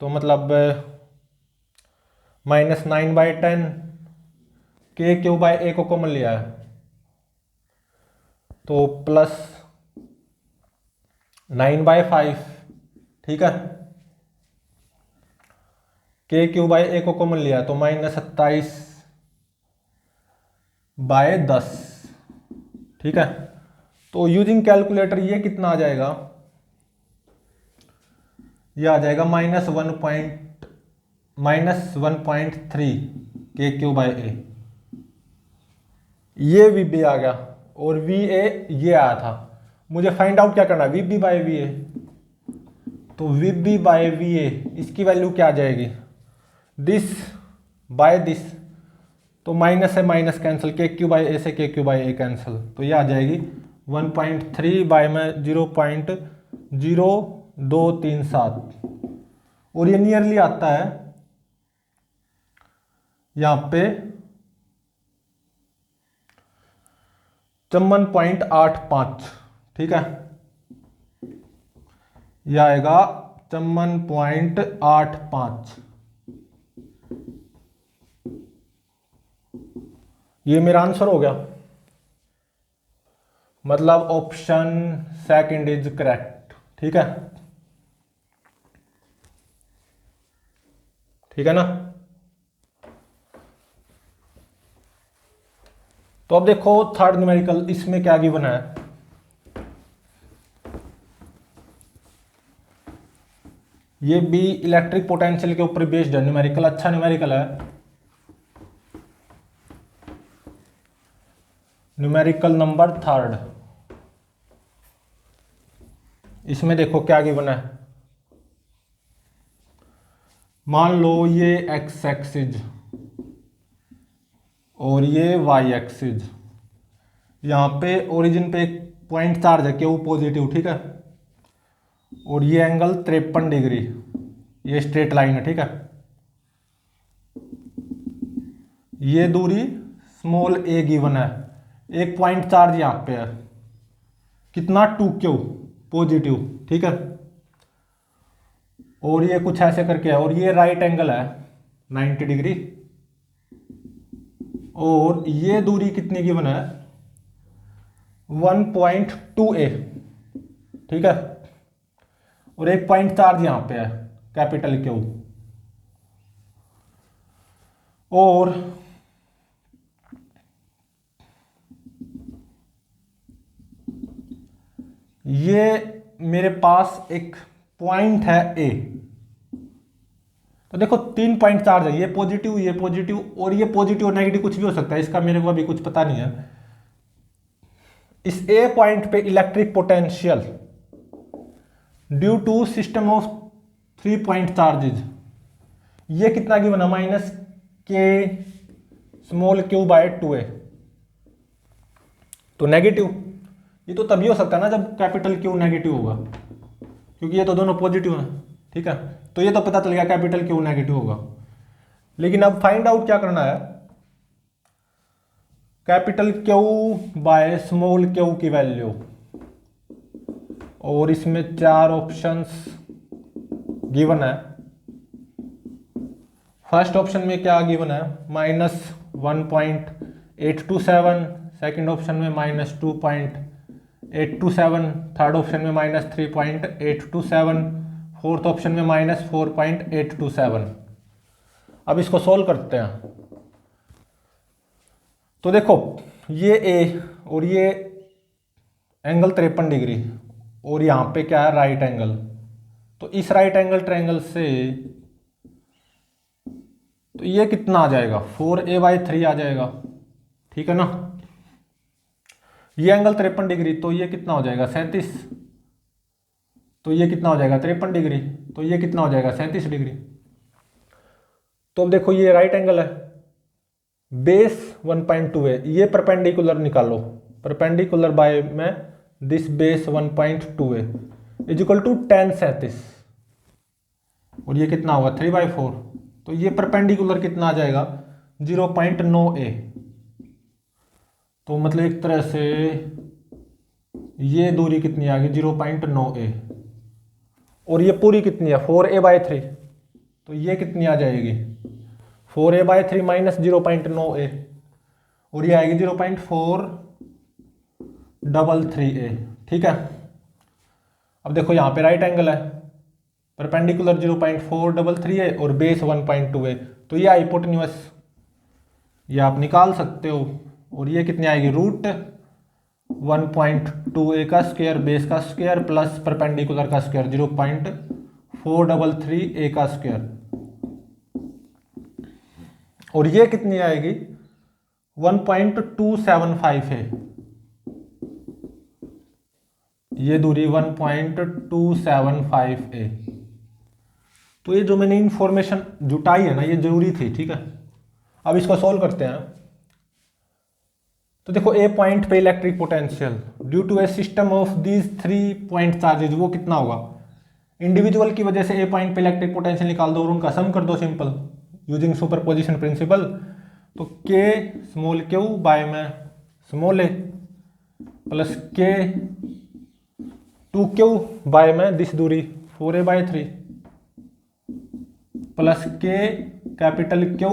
तो मतलब -9/10, के क्यू बाय ए को कॉमन लिया है तो प्लस 9/5। ठीक है, के क्यू बाय ए को कॉमन लिया तो -27/10। ठीक है, तो यूजिंग कैलकुलेटर ये कितना आ जाएगा, ये आ जाएगा -1.3 के क्यू बाय ए। ये वी बी आ गया, और वी ए ये आया था। मुझे फाइंड आउट क्या करना है, V B by V A. तो V B by V A इसकी वैल्यू क्या आ जाएगी, दिस बाय दिस, तो माइनस से minus cancel, K Q by A से K Q by A cancel, तो ये आ जाएगी 1.3 बाय में 0.0237, और ये नियरली आता है यहां पे 54.85। ठीक है, यह आएगा 54.85। ये मेरा आंसर हो गया, मतलब ऑप्शन सेकंड इज करेक्ट। ठीक है, ठीक है ना। तो अब देखो थर्ड न्यूमेरिकल, इसमें क्या गिवन है, ये भी इलेक्ट्रिक पोटेंशियल के ऊपर बेस्ड है न्यूमेरिकल, अच्छा न्यूमेरिकल है। न्यूमेरिकल नंबर थर्ड, इसमें देखो क्या गिवन है। मान लो ये एक्स एक्सिस और ये वाई एक्सिस, यहां पे ओरिजिन पे एक पॉइंट चार्ज है क्यू पॉजिटिव। ठीक है, और ये एंगल 53 डिग्री, ये स्ट्रेट लाइन है, ठीक है। ये दूरी स्मॉल ए गिवन है, एक पॉइंट चार्ज यहाँ पे है, कितना 2Q पॉजिटिव, ठीक है। और ये कुछ ऐसे करके है, और ये राइट एंगल है 90 डिग्री, और ये दूरी कितनी गिवन है 1.2A, ठीक है। और एक पॉइंट चार्ज यहां पे है कैपिटल Q, और ये मेरे पास एक पॉइंट है A। तो देखो 3 पॉइंट चार्ज है, ये पॉजिटिव, ये पॉजिटिव, और ये पॉजिटिव और नेगेटिव कुछ भी हो सकता है, इसका मेरे को अभी कुछ पता नहीं है। इस A पॉइंट पे electric potential due to system of 3 point charges, ये कितना गिवन है माइनस के स्मॉल क्यू बाय 2A। तो नेगेटिव, ये तो तभी हो सकता है ना जब कैपिटल क्यू नेगेटिव होगा, क्योंकि ये तो दोनों पॉजिटिव हैं, ठीक है। तो ये तो पता चल गया कैपिटल क्यू नेगेटिव होगा। लेकिन अब फाइंड आउट क्या करना है, capital Q by small Q की वैल्यू, और इसमें 4 ऑप्शंस गिवन है। फर्स्ट ऑप्शन में क्या गिवन है -1.827, सेकंड ऑप्शन में -2.827, थर्ड ऑप्शन में -3.827, फोर्थ ऑप्शन में -4.827। अब इसको सॉल्व करते हैं। तो देखो ये ए और ये एंगल 53 डिग्री, और यहां पे क्या है राइट एंगल, तो इस राइट एंगल ट्रायंगल से तो ये कितना आ जाएगा 4A/3 आ जाएगा, ठीक है ना। ये एंगल 53 डिग्री, तो ये कितना हो जाएगा 37, तो ये कितना हो जाएगा 53 डिग्री, तो ये कितना हो जाएगा 37 डिग्री। तो अब देखो ये राइट एंगल है, बेस 1.2 है, ये परपेंडिकुलर निकालो, परपेंडिकुलर बाय में दिस बेस 1.2 है इज इक्वल टू tan 37, और ये कितना होगा 3/4, तो ये परपेंडिकुलर कितना आ जाएगा 0.9A। तो मतलब एक तरह से ये दूरी कितनी आ गई 0.9A, और ये पूरी कितनी है 4A/3, तो ये कितनी आ जाएगी 4A/3 माइनस 0.9A, और ये आएगी 0.433A, ठीक है। अब देखो यहाँ पे राइट एंगल है, परपेंडिकुलर 0.433A और बेस 1.2A, तो ये हाइपोटेन्यूस, ये आप निकाल सकते हो। और ये कितनी आएगी √1.2A का स्क्वायर, बेस का स्क्वायर प्लस परपेंडिकुलर का स्क्वायर 0.433A का स्क्वायर, और ये कितनी आएगी 1.275 है, ये दूरी 1.275 है। तो ये जो मैंने इंफॉर्मेशन जुटाई है ना, ये जरूरी थी, ठीक है। अब इसको सॉल्व करते हैं। तो देखो ए पॉइंट पे electric potential due to a system of these 3 point charges, वो कितना होगा, इंडिविजुअल की वजह से ए पॉइंट पे इलेक्ट्रिक पोटेंशियल निकाल दो और उनका सम कर दो सिंपल यूजिंग सुपरपोजिशन प्रिंसिपल। तो के स्मॉल क्यू बाय में small A plus K 2Q by में दिस दूरी 4A/3 plus K capital Q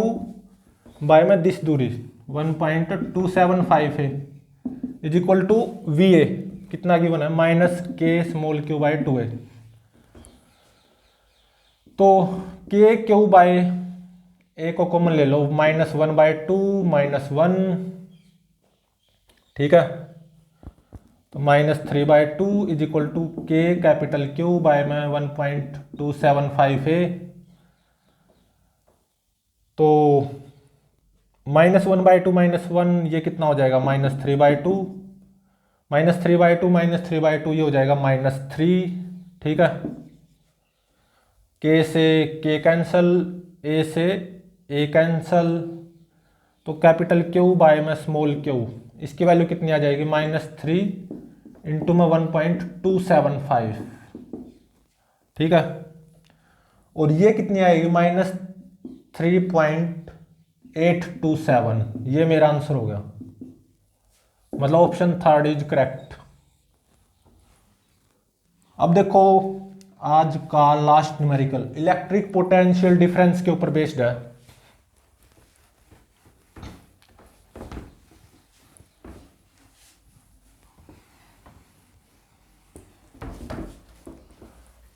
by में दिस दूरी 1.275 है इज इक्वल टू VA, कितना गिवन है -K small q by 2A। तो के क्यू बाय ए को कॉमन ले लो, -1/2 -1, ठीक है। तो -3/2 इज इक्वल टू के कैपिटल क्यू बाय में 1.275 है। तो -1/2 -1 ये कितना हो जाएगा -3/2, -3/2 ये हो जाएगा -3, ठीक है। के से के कैंसल, ए से ए कैंसल, तो कैपिटल क्यू बाय में स्मॉल क्यू, इसकी वैल्यू कितनी आ जाएगी -3 इंटू में 1.275, ठीक है, और ये कितनी आएगी -3.827। ये मेरा आंसर हो गया, मतलब ऑप्शन थर्ड इज करेक्ट। अब देखो आज का last numerical electric potential difference के ऊपर बेस्ड है।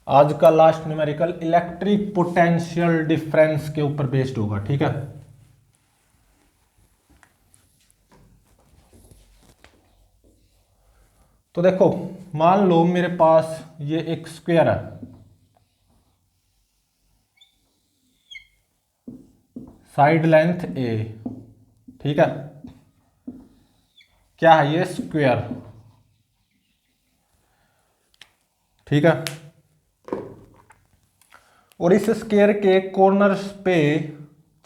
आज का last numerical electric potential difference के ऊपर बेस्ड होगा, ठीक है। तो देखो मान लो मेरे पास ये एक स्क्वायर है, साइड लेंथ ए, ठीक है, क्या है ये स्क्वायर, ठीक है, और इस स्क्वायर के कॉर्नर्स पे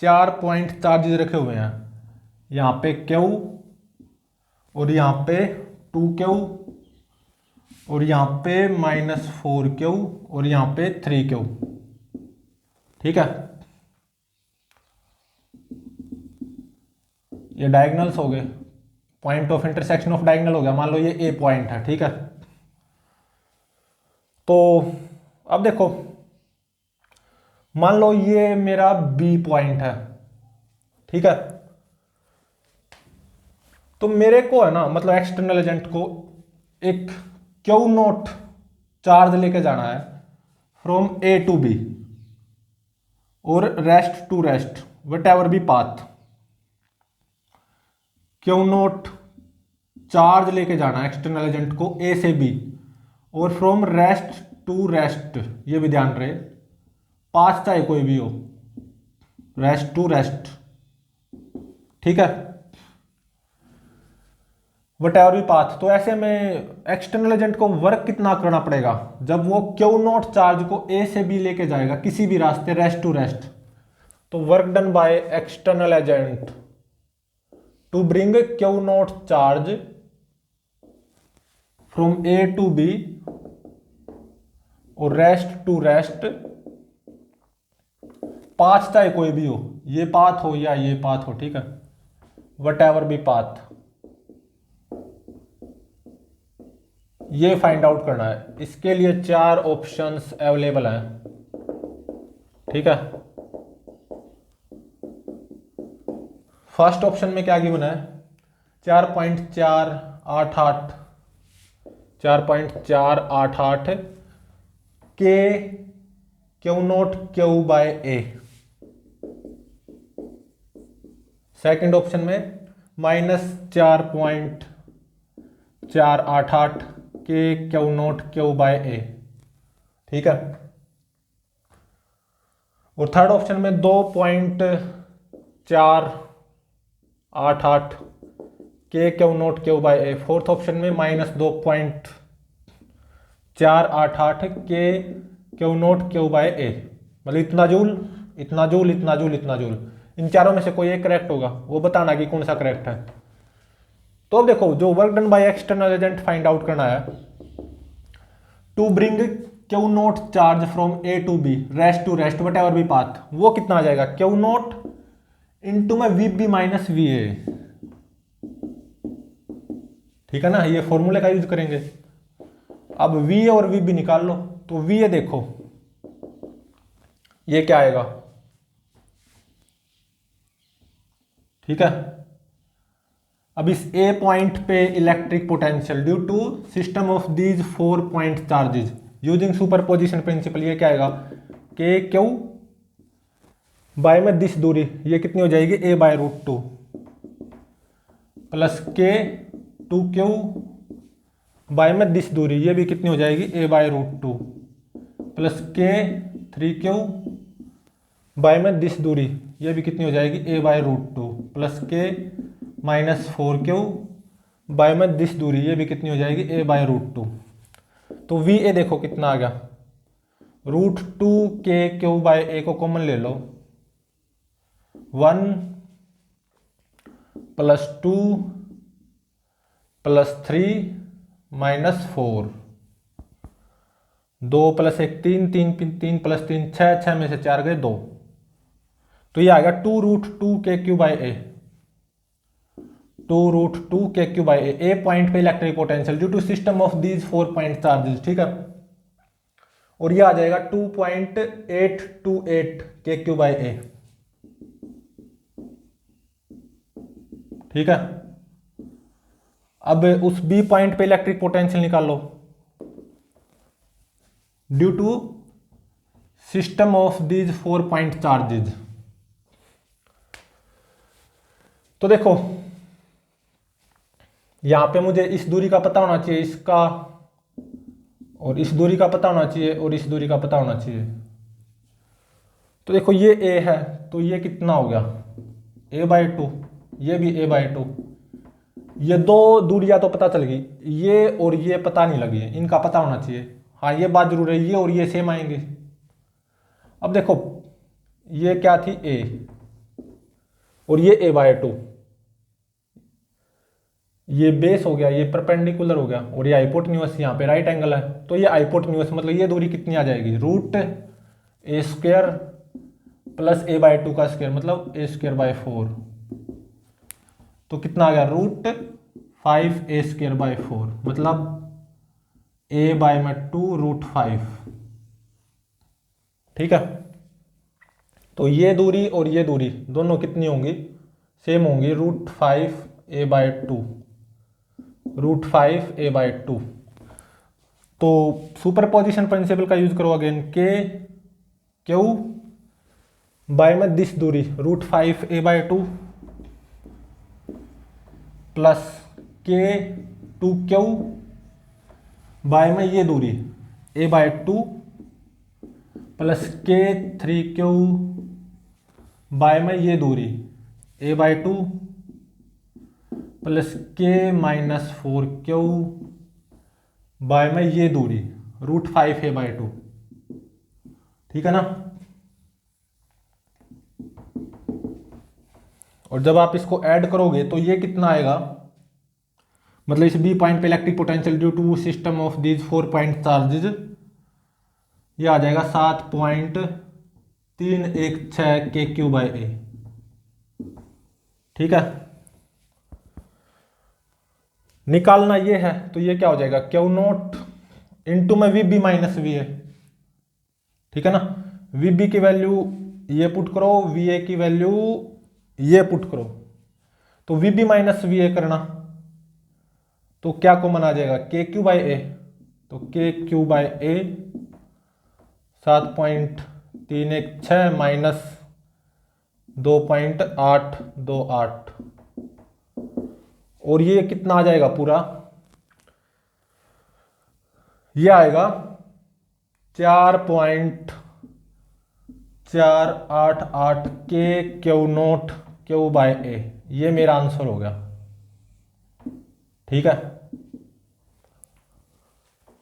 4 पॉइंट चार्जेस रखे हुए हैं, यहां पे क्यू और यहां पे 2Q और यहां पे -4Q और यहां पे 3Q, ठीक है। ये डायगोनल्स हो गए, point of intersection of diagonal हो गया, मान लो ये ए पॉइंट है, ठीक है। तो अब देखो मान लो ये मेरा बी पॉइंट है, ठीक है। तो मेरे को है ना, मतलब एक्सटर्नल एजेंट को एक क्यू नोट चार्ज लेके जाना है फ्रॉम ए टू बी और rest to rest whatever be path. Q nought charge लेके जाना एक्सटर्नल एजेंट को ए से बी और फ्रॉम रेस्ट टू रेस्ट, ये भी ध्यान रहे, पाथ चाहे कोई भी हो, रेस्ट टू रेस्ट, ठीक है, वट एवर भी पाथ। तो ऐसे में एक्सटर्नल एजेंट को वर्क कितना करना पड़ेगा जब वो क्यू नॉट चार्ज को ए से बी लेके जाएगा किसी भी रास्ते रेस्ट टू रेस्ट। तो work done by external agent to bring Q nought charge from A to B और रेस्ट टू रेस्ट, पाथ चाहे कोई भी हो, ये पाथ हो या ये पाथ हो, ठीक है, वट एवर बी पाथ, ये फाइंड आउट करना है। इसके लिए 4 ऑप्शंस अवेलेबल हैं, ठीक है। फर्स्ट ऑप्शन में क्या गिवन है, 4.488 के Q note Q by A. Second option में -4.488 के क्यू नोट क्यू बाय ए, ठीक है। और थर्ड ऑप्शन में 2.488 के Q note Q by A. Fourth option में -2.488 के क्यू नोट क्यू बाय ए, मतलब इतना जूल इतना जूल इतना जूल इतना जूल। इन चारों में से कोई एक करेक्ट होगा, वो बताना कि कौन सा करेक्ट है। तो अब देखो जो work done by external agent find out करना है, to bring Q nought charge from A to B rest to rest whatever be path, वो कितना आ जाएगा, क्यू नोट इंटू में V B minus V A, ठीक है ना, ये फॉर्मूले का यूज करेंगे। अब वी ए और वी बी निकाल लो, तो वी ए देखो ये क्या आएगा, ठीक है। अब इस ए पॉइंट पे electric potential due to system of these 4 point charges using superposition principle, ये क्या आएगा, के क्यू बाय में दिस दूरी, ये कितनी हो जाएगी, ए bye √2 plus K 2Q by में दिस दूरी, ये भी कितनी हो जाएगी, ए बाय √2 प्लस के 3Q बाय में दिस दूरी, ये भी कितनी हो जाएगी, ए बाय √2 प्लस के -4Q बाय में दिस दूरी, ये भी कितनी हो जाएगी, ए बाय √2। तो वी ए देखो कितना आ गया, √2 के क्यू बाय ए को कॉमन ले लो, 1 + 2 + 3 - 4 2 + 1 3, 3 3 + 3 6, 6 में से 4 गए 2, तो ये आएगा 2√2kq/a, 2√2kq/a। ए पॉइंट पे electric potential due to system of these 4 point charges, ठीक है। और ये आ जाएगा 2.828 kq/a, ठीक है। अब उस बी पॉइंट पे इलेक्ट्रिक पोटेंशियल निकाल लो due to system of these 4 point charges. तो देखो यहां पे मुझे इस दूरी का पता होना चाहिए, इसका, और इस दूरी का पता होना चाहिए, और इस दूरी का पता होना चाहिए। तो देखो ये a है, तो ये कितना हो गया a/2, ये भी a/2। ये दो दूरियां तो पता चल गई, ये और ये पता नहीं लगी है, इनका पता होना चाहिए। हाँ ये बात जरूर है, ये और ये सेम आएंगे। अब देखो ये क्या थी a, और ये a/2, ये बेस हो गया, ये परपेंडिकुलर हो गया, और ये हाइपोटेन्यूज, यहाँ पे राइट एंगल है, तो ये हाइपोटेन्यूज मतलब ये दूरी कितनी आ जाएगी, √a² + a/2 का स्क्वायर, मतलब a²/4। तो कितना आ गया √5a²/4, मतलब a/2 √5, ठीक है। तो ये दूरी और ये दूरी दोनों कितनी होंगी, सेम होंगी, √5a/2, √5a/2। तो सुपरपोजिशन प्रिंसिपल का यूज करो अगेन, Q बाय में दिस दूरी √5a/2 प्लस K2Q बाय में ये दूरी a/2 प्लस K3Q बाय में ये दूरी a/2 प्लस K-4Q बाय में ये दूरी √5a/2, ठीक है ना। और जब आप इसको ऐड करोगे तो ये कितना आएगा, मतलब इस बी पॉइंट पे electric potential due to system of these 4 point charges, ये आ जाएगा 7.316 kq/a, ठीक है। निकालना ये है, तो ये क्या हो जाएगा Q0 इंटू में VB माइनस VA, ठीक है ना। VB की वैल्यू ये पुट करो, VA की वैल्यू ये पुट करो, तो VB माइनस VA करना, तो क्या कॉमन आ जाएगा KQ/A, तो KQ/A 7.316 माइनस 2.828, और ये कितना आ जाएगा पूरा, ये आएगा 4.488 KQ0 Q/A, ये मेरा आंसर हो गया, ठीक है।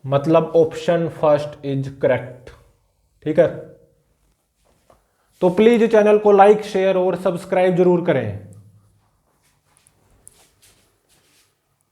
मतलब ऑप्शन फर्स्ट इज करेक्ट, ठीक है। तो प्लीज चैनल को लाइक, शेयर और सब्सक्राइब जरूर करें।